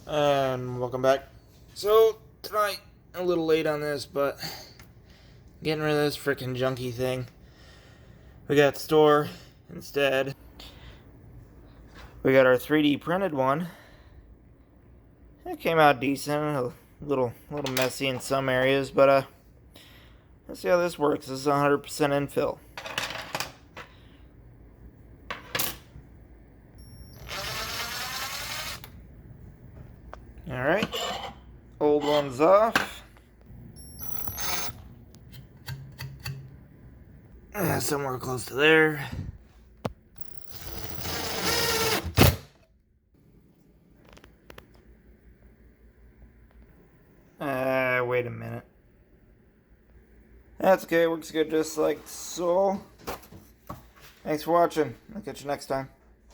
And welcome back. So, tonight, a little late on this, but getting rid of this freaking junky thing. We got store instead. We got our 3D printed one. It came out decent, a little messy in some areas, but let's see how this works. This is 100% infill. Alright, old one's off. Somewhere close to there. Wait a minute. That's okay, works good just like so. Thanks for watching. I'll catch you next time.